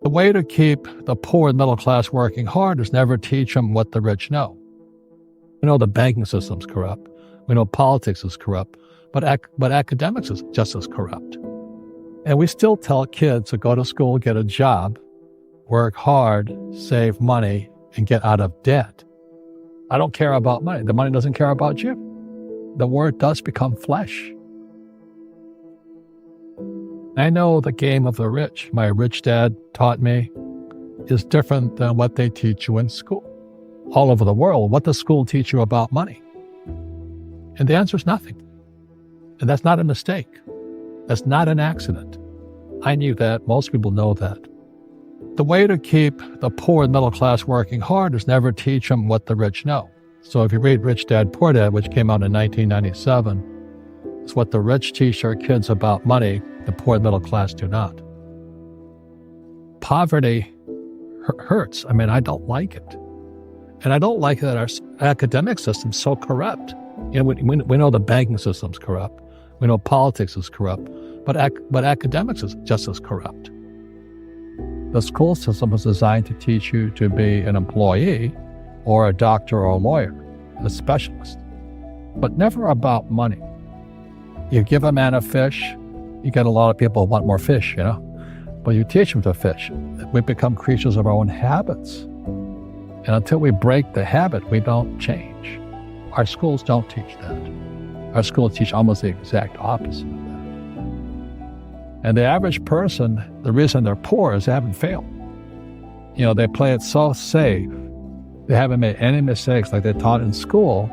The way to keep the poor and middle class working hard is never teach them what the rich know. We know the banking system's corrupt. We know politics is corrupt, but academics is just as corrupt. And we still tell kids to go to school, get a job, work hard, save money, and get out of debt. I don't care about money. The money doesn't care about you. The word does become flesh. I know the game of the rich, my rich dad taught me, is different than what they teach you in school. All over the world, what does school teach you about money? And the answer is nothing. And that's not a mistake. That's not an accident. I knew that. Most people know that. The way to keep the poor and middle class working hard is never teach them what the rich know. So if you read Rich Dad, Poor Dad, which came out in 1997, it's what the rich teach their kids about money, the poor and middle class do not. Poverty hurts. I mean, I don't like it. And I don't like that our academic system's so corrupt. You know, we know the banking system's corrupt. We know politics is corrupt, but academics is just as corrupt. The school system was designed to teach you to be an employee or a doctor or a lawyer, a specialist, but never about money. You give a man a fish, you get a lot of people who want more fish, you know, but you teach them to fish. We become creatures of our own habits. And until we break the habit, we don't change. Our schools don't teach that. Our schools teach almost the exact opposite of that. And the average person, the reason they're poor is they haven't failed. You know, they play it so safe. They haven't made any mistakes like they're taught in school.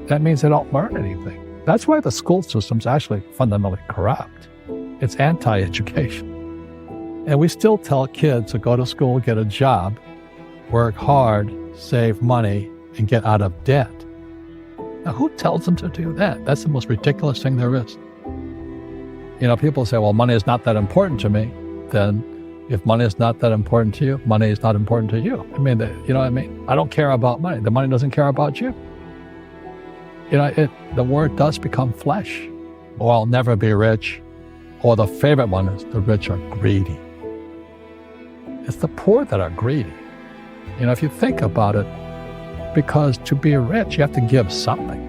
That means they don't learn anything. That's why the school system's actually fundamentally corrupt. It's anti-education. And we still tell kids to go to school, get a job, work hard, save money, and get out of debt. Now, who tells them to do that? That's the most ridiculous thing there is. You know, people say, well, money is not that important to me. Then if money is not that important to you, money is not important to you. I mean, you know what I mean? I don't care about money. The money doesn't care about you. You know, the word does become flesh. Or I'll never be rich. Or the favorite one is the rich are greedy. It's the poor that are greedy. You know, if you think about it, because to be rich, you have to give something.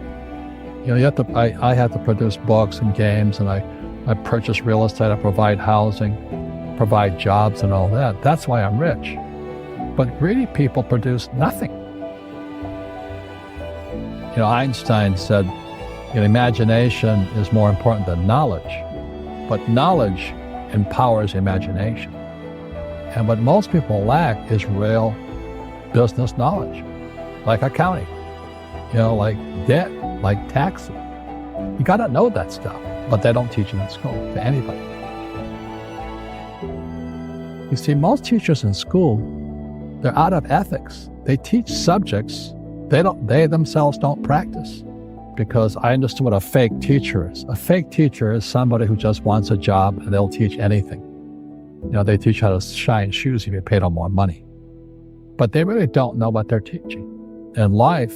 You know, you have to. I have to produce books and games, and I purchase real estate, I provide housing, provide jobs and all that. That's why I'm rich. But greedy people produce nothing. You know, Einstein said, you know, imagination is more important than knowledge, but knowledge empowers imagination. And what most people lack is real business knowledge, like accounting, you know, like debt, like taxes. You got to know that stuff, but they don't teach it in school to anybody. You see, most teachers in school, they're out of ethics. They teach subjects they themselves don't practice. Because I understood what a fake teacher is. A fake teacher is somebody who just wants a job and they'll teach anything. You know, they teach how to shine shoes if you pay them more money. But they really don't know what they're teaching. In life,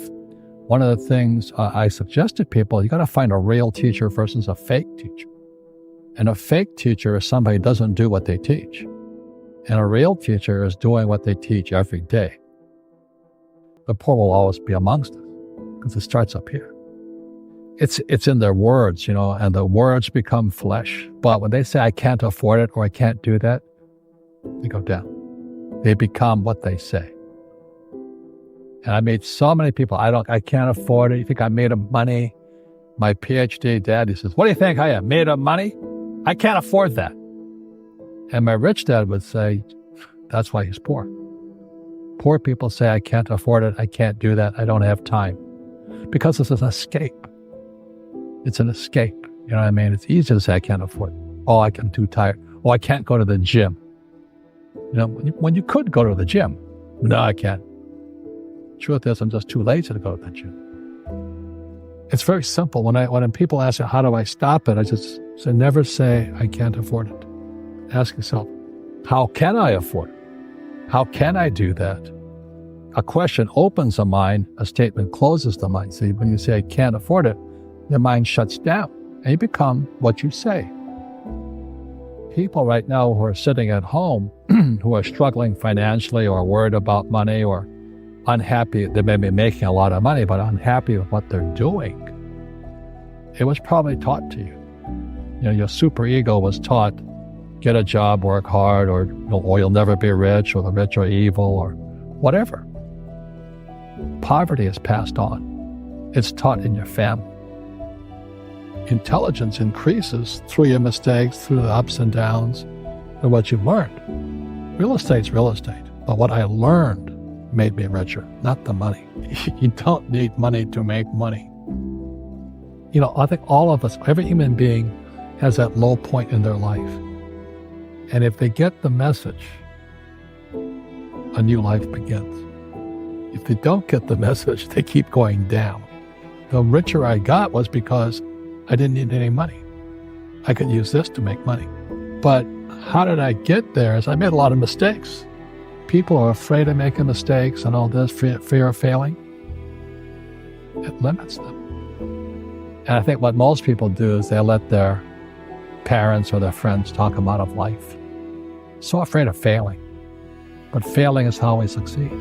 one of the things I suggest to people, you got to find a real teacher versus a fake teacher. And a fake teacher is somebody who doesn't do what they teach. And a real teacher is doing what they teach every day. The poor will always be amongst us because it starts up here. It's in their words, you know, and the words become flesh. But when they say, I can't afford it or I can't do that, they go down. They become what they say. And I made so many people, I can't afford it. You think I'm made of money? My PhD dad, he says, what do you think I am, made of money? I can't afford that. And my rich dad would say, that's why he's poor. Poor people say, I can't afford it. I can't do that. I don't have time. Because it's an escape. It's an escape. You know what I mean? It's easy to say, I can't afford it. Oh, I'm too tired. Oh, I can't go to the gym. You know, when you could go to the gym. No, I can't. Truth is, I'm just too lazy to go to the gym. It's very simple. When people ask me, how do I stop it? I just say, never say, I can't afford it. Ask yourself, how can I afford it? How can I do that? A question opens the mind, a statement closes the mind. See, when you say, I can't afford it, your mind shuts down and you become what you say. people right now who are sitting at home who are struggling financially or worried about money or unhappy. They may be making a lot of money, but unhappy with what they're doing. It was probably taught to you. Your superego was taught, get a job, work hard, or you'll never be rich, or the rich are evil, or whatever. Poverty is passed on. It's taught in your family. Intelligence increases through your mistakes, through the ups and downs, and what you've learned. Real estate's real estate, but what I learned made me richer, not the money. You don't need money to make money. I think all of us, every human being has that low point in their life. And if they get the message, a new life begins. If they don't get the message, they keep going down. The richer I got was because I didn't need any money. I could use this to make money. But how did I get there? Is I made a lot of mistakes. People are afraid of making mistakes and all this, fear of failing. It limits them. And I think what most people do is they let their parents or their friends talk them out of life. So afraid of failing. But failing is how we succeed.